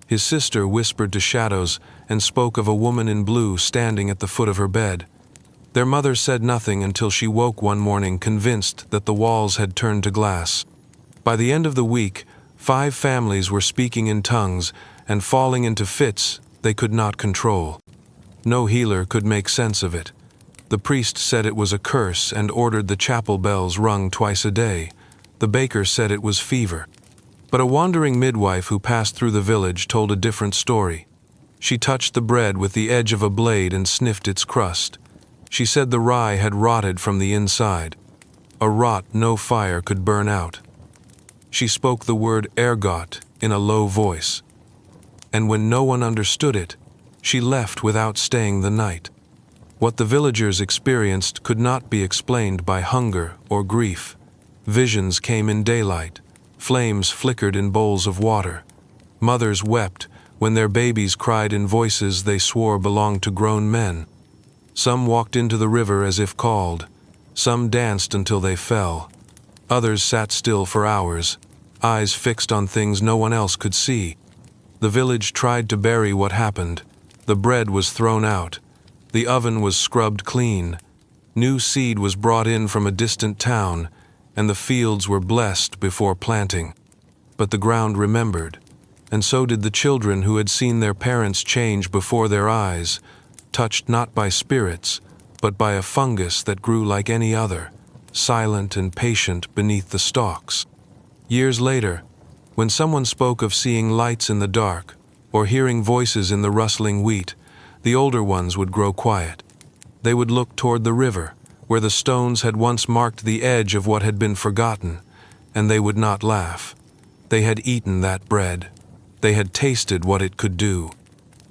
His sister whispered to shadows and spoke of a woman in blue standing at the foot of her bed. Their mother said nothing until she woke one morning convinced that the walls had turned to glass. By the end of the week, 5 families were speaking in tongues and falling into fits they could not control. No healer could make sense of it. The priest said it was a curse and ordered the chapel bells rung twice a day. The baker said it was fever. But a wandering midwife who passed through the village told a different story. She touched the bread with the edge of a blade and sniffed its crust. She said the rye had rotted from the inside, a rot no fire could burn out. She spoke the word ergot in a low voice, and when no one understood it, she left without staying the night. What the villagers experienced could not be explained by hunger or grief. Visions came in daylight. Flames flickered in bowls of water. Mothers wept when their babies cried in voices they swore belonged to grown men. Some walked into the river as if called. Some danced until they fell. Others sat still for hours, eyes fixed on things no one else could see. The village tried to bury what happened. The bread was thrown out. The oven was scrubbed clean. New seed was brought in from a distant town, and the fields were blessed before planting. But the ground remembered, and so did the children who had seen their parents change before their eyes, touched not by spirits, but by a fungus that grew like any other, silent and patient beneath the stalks. Years later, when someone spoke of seeing lights in the dark, or hearing voices in the rustling wheat, the older ones would grow quiet. They would look toward the river, where the stones had once marked the edge of what had been forgotten, and they would not laugh. They had eaten that bread. They had tasted what it could do.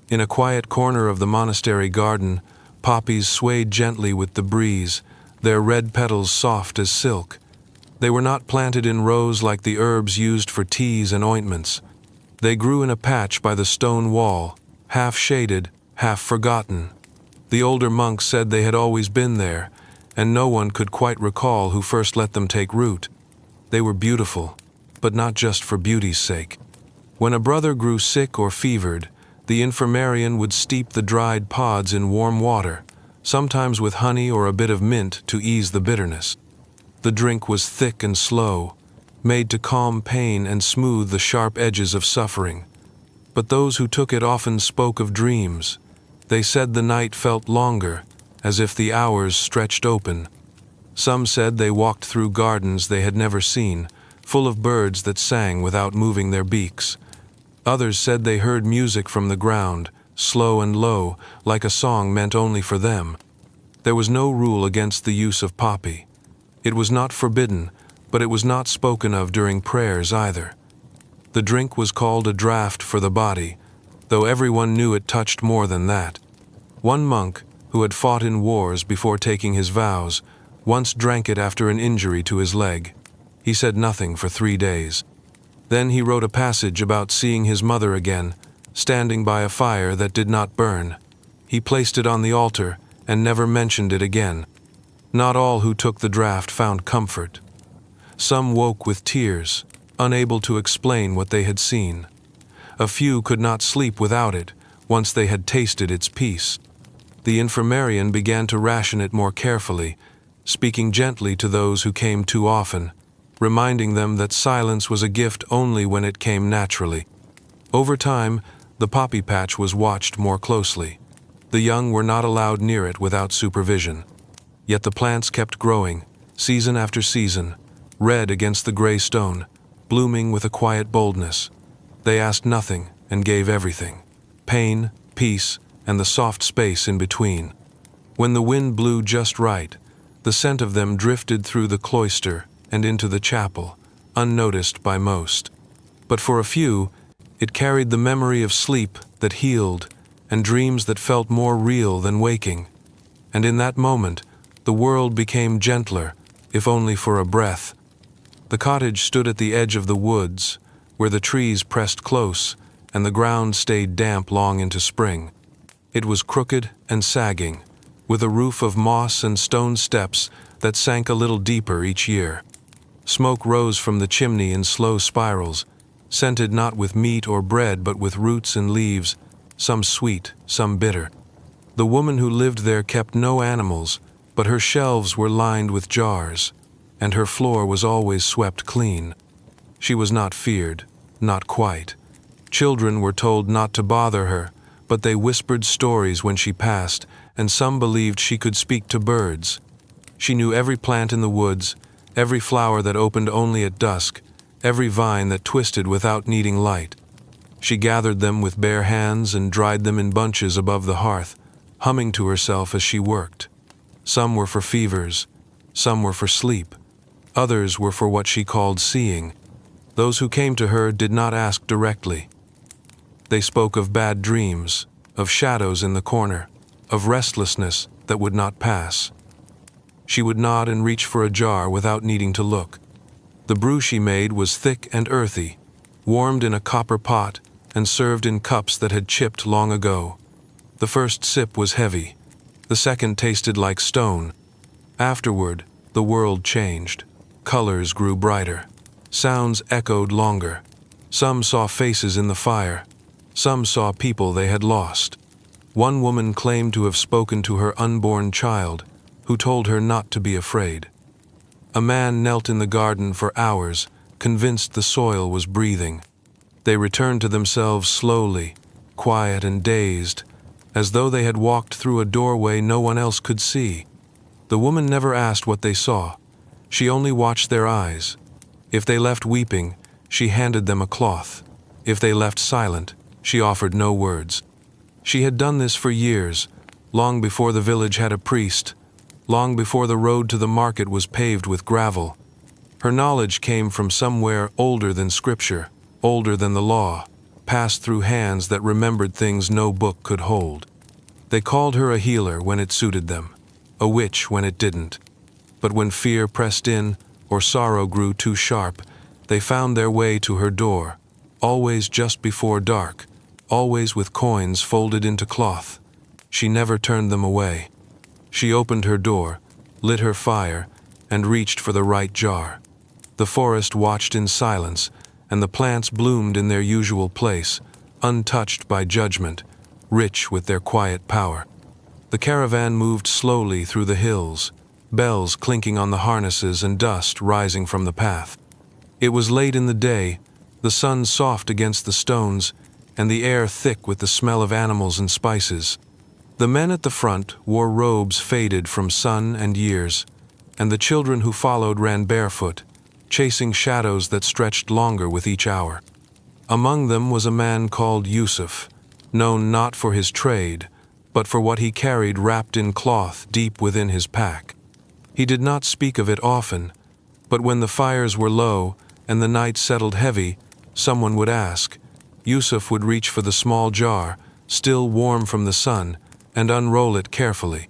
In a quiet corner of the monastery garden, poppies swayed gently with the breeze, their red petals soft as silk. They were not planted in rows like the herbs used for teas and ointments. They grew in a patch by the stone wall, half shaded, half forgotten. The older monks said they had always been there, and no one could quite recall who first let them take root. They were beautiful, but not just for beauty's sake. When a brother grew sick or fevered, the infirmarian would steep the dried pods in warm water, sometimes with honey or a bit of mint to ease the bitterness. The drink was thick and slow, made to calm pain and smooth the sharp edges of suffering. But those who took it often spoke of dreams. They said the night felt longer, as if the hours stretched open. Some said they walked through gardens they had never seen, full of birds that sang without moving their beaks. Others said they heard music from the ground, slow and low, like a song meant only for them. There was no rule against the use of poppy. It was not forbidden, but it was not spoken of during prayers either. The drink was called a draught for the body, though everyone knew it touched more than that. One monk, who had fought in wars before taking his vows, once drank it after an injury to his leg. He said nothing for 3 days. Then he wrote a passage about seeing his mother again, standing by a fire that did not burn. He placed it on the altar and never mentioned it again. Not all who took the draught found comfort. Some woke with tears, unable to explain what they had seen. A few could not sleep without it, once they had tasted its peace. The infirmarian began to ration it more carefully, speaking gently to those who came too often, reminding them that silence was a gift only when it came naturally. Over time, the poppy patch was watched more closely. The young were not allowed near it without supervision. Yet the plants kept growing, season after season, red against the gray stone, blooming with a quiet boldness. They asked nothing and gave everything: pain, peace, and the soft space in between. When the wind blew just right, the scent of them drifted through the cloister and into the chapel, unnoticed by most. But for a few, it carried the memory of sleep that healed and dreams that felt more real than waking. And in that moment, the world became gentler, if only for a breath. The cottage stood at the edge of the woods, where the trees pressed close and the ground stayed damp long into spring. It was crooked and sagging, with a roof of moss and stone steps that sank a little deeper each year. Smoke rose from the chimney in slow spirals, scented not with meat or bread but with roots and leaves, some sweet, some bitter. The woman who lived there kept no animals, but her shelves were lined with jars, and her floor was always swept clean. She was not feared, not quite. Children were told not to bother her, but they whispered stories when she passed, and some believed she could speak to birds. She knew every plant in the woods, every flower that opened only at dusk, every vine that twisted without needing light. She gathered them with bare hands and dried them in bunches above the hearth, humming to herself as she worked. Some were for fevers, some were for sleep, others were for what she called seeing. Those who came to her did not ask directly. They spoke of bad dreams, of shadows in the corner, of restlessness that would not pass. She would nod and reach for a jar without needing to look. The brew she made was thick and earthy, warmed in a copper pot and served in cups that had chipped long ago. The first sip was heavy. The second tasted like stone. Afterward, the world changed. Colors grew brighter. Sounds echoed longer. Some saw faces in the fire. Some saw people they had lost. One woman claimed to have spoken to her unborn child, who told her not to be afraid. A man knelt in the garden for hours, convinced the soil was breathing. They returned to themselves slowly, quiet and dazed, as though they had walked through a doorway no one else could see. The woman never asked what they saw. She only watched their eyes. If they left weeping, she handed them a cloth. If they left silent, she offered no words. She had done this for years, long before the village had a priest, long before the road to the market was paved with gravel. Her knowledge came from somewhere older than Scripture, older than the law, passed through hands that remembered things no book could hold. They called her a healer when it suited them, a witch when it didn't. But when fear pressed in, or sorrow grew too sharp, they found their way to her door, always just before dark, always with coins folded into cloth. She never turned them away. She opened her door, lit her fire, and reached for the right jar. The forest watched in silence, and the plants bloomed in their usual place, untouched by judgment, rich with their quiet power. The caravan moved slowly through the hills, bells clinking on the harnesses and dust rising from the path. It was late in the day, the sun soft against the stones, and the air thick with the smell of animals and spices. The men at the front wore robes faded from sun and years, and the children who followed ran barefoot, chasing shadows that stretched longer with each hour. Among them was a man called Yusuf, known not for his trade, but for what he carried wrapped in cloth deep within his pack. He did not speak of it often, but when the fires were low and the night settled heavy, someone would ask. Yusuf would reach for the small jar, still warm from the sun, and unroll it carefully.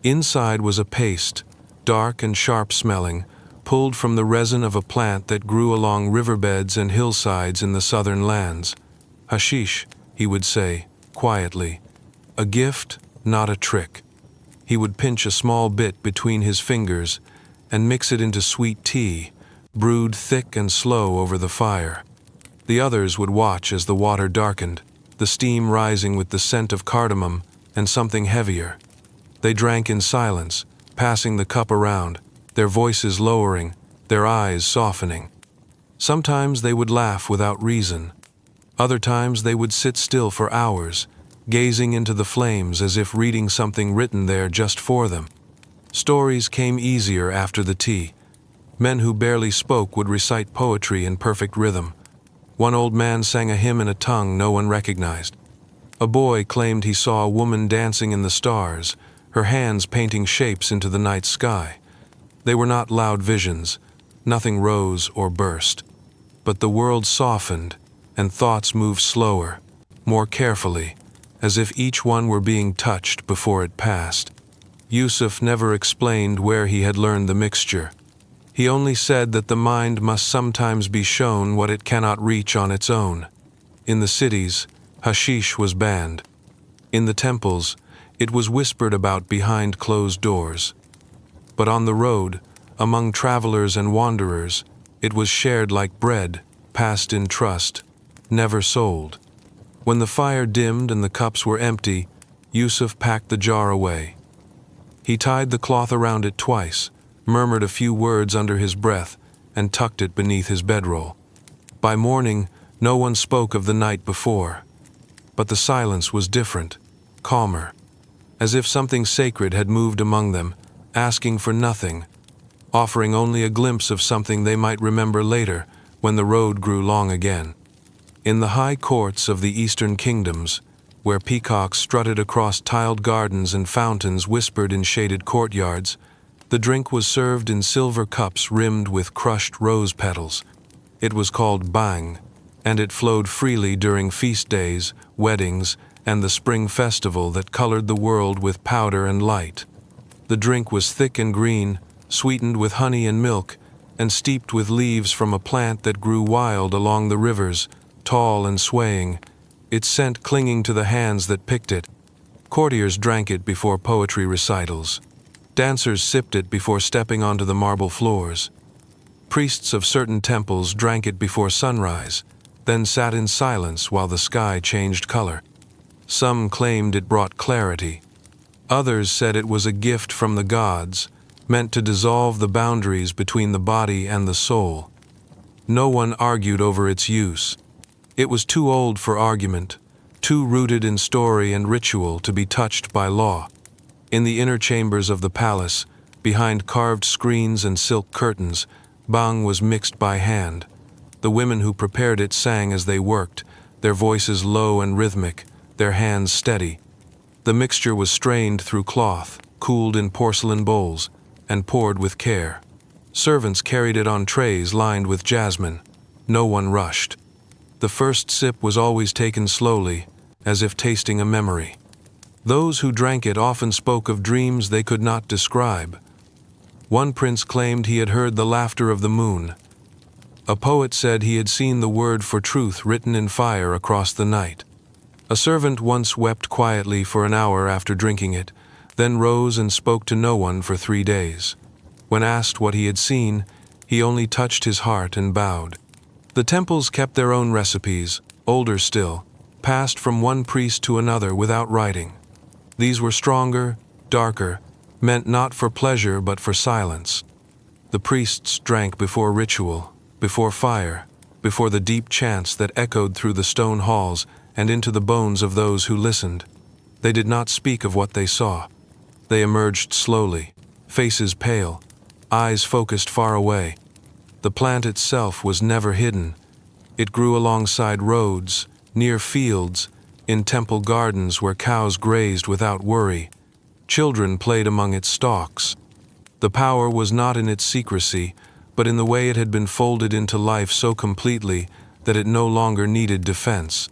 Inside was a paste, dark and sharp-smelling, pulled from the resin of a plant that grew along riverbeds and hillsides in the southern lands. "Hashish," he would say, quietly. "A gift, not a trick." He would pinch a small bit between his fingers and mix it into sweet tea, brewed thick and slow over the fire. The others would watch as the water darkened, the steam rising with the scent of cardamom and something heavier. They drank in silence, passing the cup around, their voices lowering, their eyes softening. Sometimes they would laugh without reason. Other times they would sit still for hours, gazing into the flames as if reading something written there just for them. Stories came easier after the tea. Men who barely spoke would recite poetry in perfect rhythm. One old man sang a hymn in a tongue no one recognized. A boy claimed he saw a woman dancing in the stars, her hands painting shapes into the night sky. They were not loud visions, nothing rose or burst. But the world softened, and thoughts moved slower, more carefully, as if each one were being touched before it passed. Yusuf never explained where he had learned the mixture. He only said that the mind must sometimes be shown what it cannot reach on its own. In the cities, hashish was banned. In the temples, it was whispered about behind closed doors. But on the road, among travelers and wanderers, it was shared like bread, passed in trust, never sold. When the fire dimmed and the cups were empty, Yusuf packed the jar away. He tied the cloth around it twice, murmured a few words under his breath, and tucked it beneath his bedroll. By morning, no one spoke of the night before. But the silence was different, calmer, as if something sacred had moved among them, asking for nothing, offering only a glimpse of something they might remember later when the road grew long again. In the high courts of the eastern kingdoms, where peacocks strutted across tiled gardens and fountains whispered in shaded courtyards, the drink was served in silver cups rimmed with crushed rose petals. It was called bang, and it flowed freely during feast days, weddings, and the spring festival that colored the world with powder and light. The drink was thick and green, sweetened with honey and milk, and steeped with leaves from a plant that grew wild along the rivers, tall and swaying, its scent clinging to the hands that picked it. Courtiers drank it before poetry recitals. Dancers sipped it before stepping onto the marble floors. Priests of certain temples drank it before sunrise, then sat in silence while the sky changed color. Some claimed it brought clarity. Others said it was a gift from the gods, meant to dissolve the boundaries between the body and the soul. No one argued over its use. It was too old for argument, too rooted in story and ritual to be touched by law. In the inner chambers of the palace, behind carved screens and silk curtains, bang was mixed by hand. The women who prepared it sang as they worked, their voices low and rhythmic, their hands steady. The mixture was strained through cloth, cooled in porcelain bowls, and poured with care. Servants carried it on trays lined with jasmine. No one rushed. The first sip was always taken slowly, as if tasting a memory. Those who drank it often spoke of dreams they could not describe. One prince claimed he had heard the laughter of the moon. A poet said he had seen the word for truth written in fire across the night. A servant once wept quietly for an hour after drinking it, then rose and spoke to no one for 3 days. When asked what he had seen, he only touched his heart and bowed. The temples kept their own recipes, older still, passed from one priest to another without writing. These were stronger, darker, meant not for pleasure but for silence. The priests drank before ritual, before fire, before the deep chants that echoed through the stone halls and into the bones of those who listened. They did not speak of what they saw. They emerged slowly, faces pale, eyes focused far away. The plant itself was never hidden. It grew alongside roads, near fields, in temple gardens where cows grazed without worry. Children played among its stalks. The power was not in its secrecy, but in the way it had been folded into life so completely that it no longer needed defense.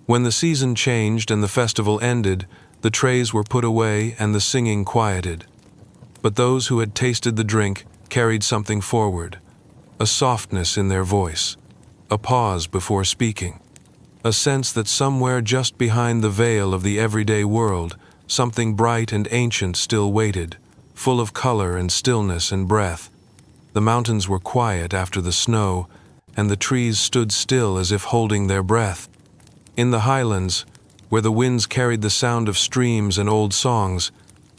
When the season changed and the festival ended, The trays were put away and the singing quieted. But those who had tasted the drink carried something forward, a softness in their voice, a pause before speaking, a sense that somewhere just behind the veil of the everyday world, something bright and ancient still waited, full of color and stillness and breath. The mountains were quiet after the snow, and the trees stood still as if holding their breath. In the highlands, where the winds carried the sound of streams and old songs,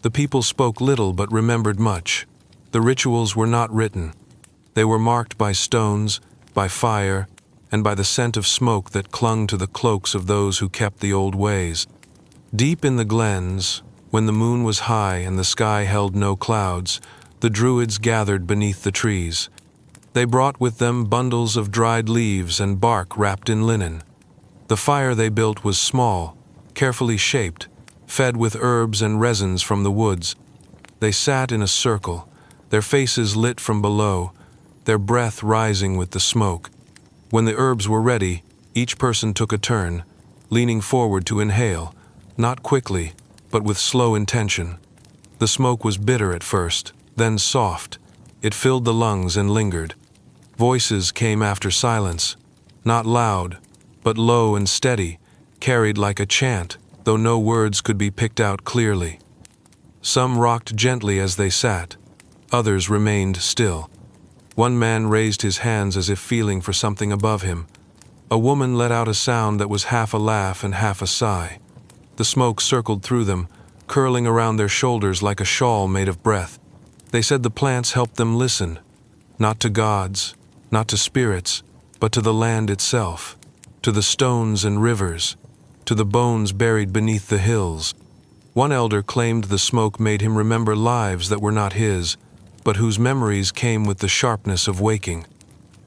the people spoke little but remembered much. The rituals were not written. They were marked by stones, by fire, and by the scent of smoke that clung to the cloaks of those who kept the old ways. Deep in the glens, when the moon was high and the sky held no clouds, the druids gathered beneath the trees. They brought with them bundles of dried leaves and bark wrapped in linen. The fire they built was small, carefully shaped, fed with herbs and resins from the woods. They sat in a circle, their faces lit from below, their breath rising with the smoke. When the herbs were ready, each person took a turn, leaning forward to inhale, not quickly, but with slow intention. The smoke was bitter at first, then soft. It filled the lungs and lingered. Voices came after silence, not loud, but low and steady, carried like a chant, though no words could be picked out clearly. Some rocked gently as they sat, others remained still. One man raised his hands as if feeling for something above him. A woman let out a sound that was half a laugh and half a sigh. The smoke circled through them, curling around their shoulders like a shawl made of breath. They said the plants helped them listen, not to gods, not to spirits, but to the land itself, to the stones and rivers, to the bones buried beneath the hills. One elder claimed the smoke made him remember lives that were not his, but whose memories came with the sharpness of waking.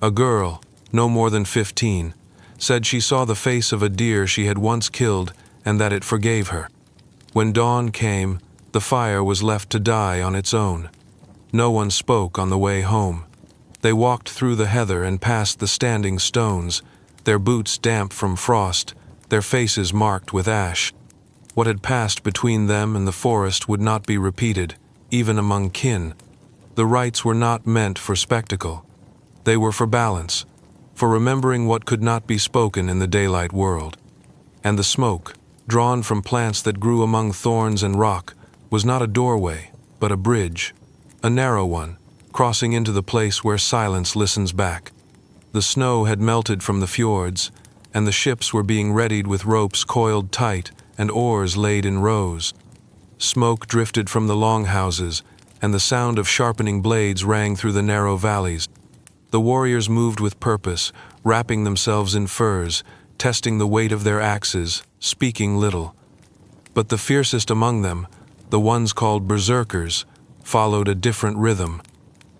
A girl, no more than 15, said she saw the face of a deer she had once killed and that it forgave her. When dawn came, the fire was left to die on its own. No one spoke on the way home. They walked through the heather and past the standing stones, their boots damp from frost, their faces marked with ash. What had passed between them and the forest would not be repeated, even among kin. The rites were not meant for spectacle. They were for balance, for remembering what could not be spoken in the daylight world. And the smoke, drawn from plants that grew among thorns and rock, was not a doorway, but a bridge, a narrow one, crossing into the place where silence listens back. The snow had melted from the fjords, and the ships were being readied with ropes coiled tight and oars laid in rows. Smoke drifted from the longhouses, and the sound of sharpening blades rang through the narrow valleys. The warriors moved with purpose, wrapping themselves in furs, testing the weight of their axes, speaking little. But the fiercest among them, the ones called berserkers, followed a different rhythm.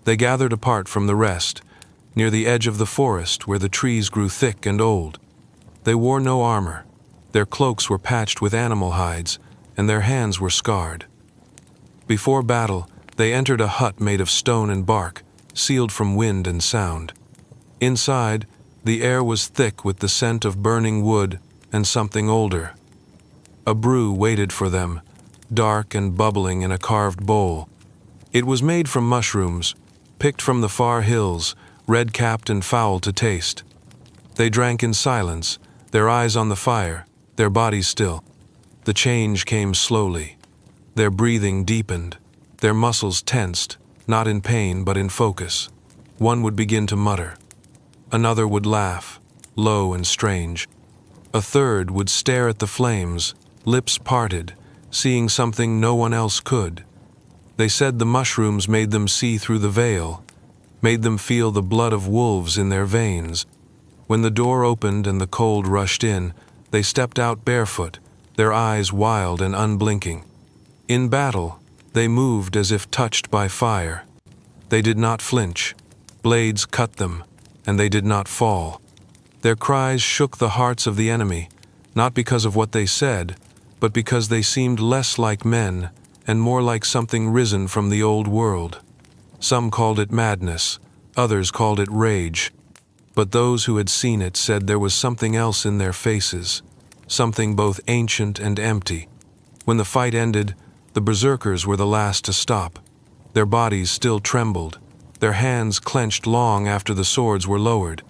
They gathered apart from the rest, near the edge of the forest where the trees grew thick and old. They wore no armor. Their cloaks were patched with animal hides, and their hands were scarred. Before battle, they entered a hut made of stone and bark, sealed from wind and sound. Inside, the air was thick with the scent of burning wood and something older. A brew waited for them, dark and bubbling in a carved bowl. It was made from mushrooms, picked from the far hills, red-capped and foul to taste. They drank in silence, their eyes on the fire, their bodies still. The change came slowly. Their breathing deepened, their muscles tensed, not in pain but in focus. One would begin to mutter. Another would laugh, low and strange. A third would stare at the flames, lips parted, seeing something no one else could. They said the mushrooms made them see through the veil, made them feel the blood of wolves in their veins. When the door opened and the cold rushed in, they stepped out barefoot, their eyes wild and unblinking. In battle, they moved as if touched by fire. They did not flinch. Blades cut them, and they did not fall. Their cries shook the hearts of the enemy, not because of what they said, but because they seemed less like men and more like something risen from the old world. Some called it madness, others called it rage. But those who had seen it said there was something else in their faces, something both ancient and empty. When the fight ended, the berserkers were the last to stop. Their bodies still trembled, their hands clenched long after the swords were lowered.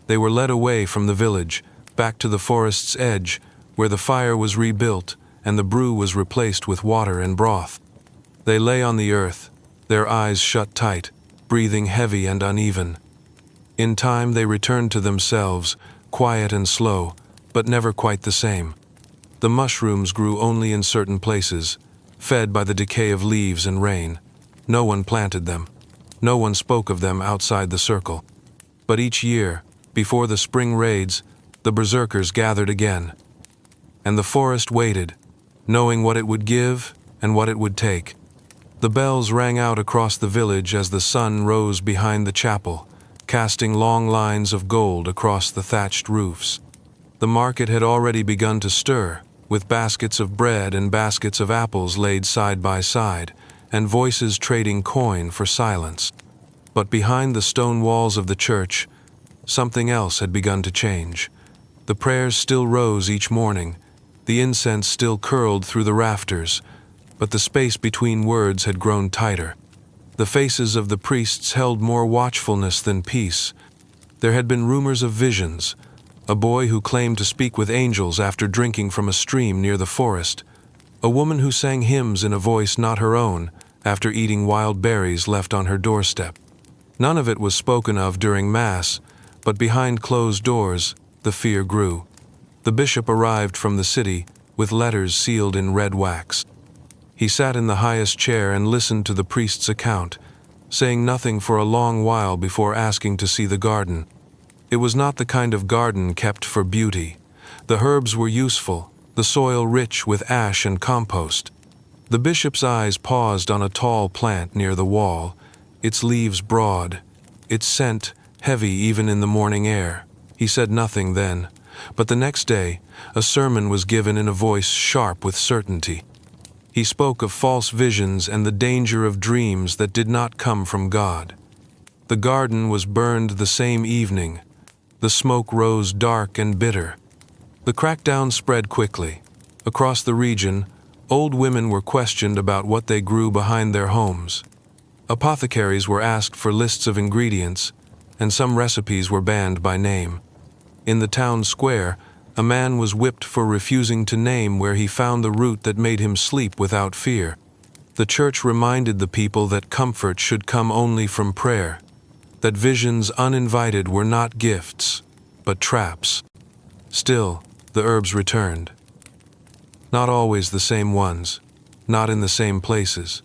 They were led away from the village, back to the forest's edge, where the fire was rebuilt and the brew was replaced with water and broth. They lay on the earth, their eyes shut tight, breathing heavy and uneven. In time they returned to themselves, quiet and slow, but never quite the same. The mushrooms grew only in certain places, fed by the decay of leaves and rain. No one planted them. No one spoke of them outside the circle. But each year, before the spring raids, the berserkers gathered again. And the forest waited, knowing what it would give and what it would take. The bells rang out across the village as the sun rose behind the chapel, casting long lines of gold across the thatched roofs. The market had already begun to stir, with baskets of bread and baskets of apples laid side by side, and voices trading coin for silence. But behind the stone walls of the church, something else had begun to change. The prayers still rose each morning, the incense still curled through the rafters, but the space between words had grown tighter. The faces of the priests held more watchfulness than peace. There had been rumors of visions, a boy who claimed to speak with angels after drinking from a stream near the forest, a woman who sang hymns in a voice not her own after eating wild berries left on her doorstep. None of it was spoken of during Mass, but behind closed doors, the fear grew. The bishop arrived from the city with letters sealed in red wax. He sat in the highest chair and listened to the priest's account, saying nothing for a long while before asking to see the garden. It was not the kind of garden kept for beauty. The herbs were useful, the soil rich with ash and compost. The bishop's eyes paused on a tall plant near the wall, its leaves broad, its scent heavy even in the morning air. He said nothing then, but the next day, a sermon was given in a voice sharp with certainty. He spoke of false visions and the danger of dreams that did not come from God. The garden was burned the same evening. The smoke rose dark and bitter. The crackdown spread quickly. Across the region, old women were questioned about what they grew behind their homes. Apothecaries were asked for lists of ingredients, and some recipes were banned by name. In the town square, a man was whipped for refusing to name where he found the root that made him sleep without fear. The church reminded the people that comfort should come only from prayer, that visions uninvited were not gifts, but traps. Still, the herbs returned. Not always the same ones, not in the same places.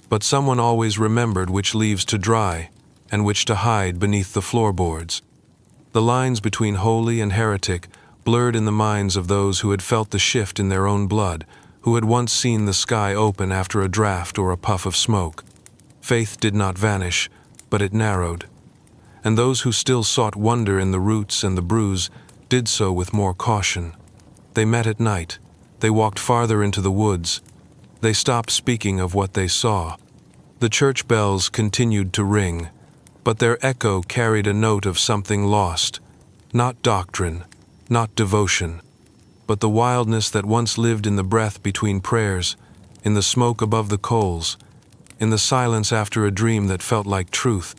But someone always remembered which leaves to dry and which to hide beneath the floorboards. The lines between holy and heretic blurred in the minds of those who had felt the shift in their own blood, who had once seen the sky open after a draft or a puff of smoke. Faith did not vanish, but it narrowed. And those who still sought wonder in the roots and the brews did so with more caution. They met at night. They walked farther into the woods. They stopped speaking of what they saw. The church bells continued to ring, but their echo carried a note of something lost, not doctrine, not devotion, but the wildness that once lived in the breath between prayers, in the smoke above the coals, in the silence after a dream that felt like truth.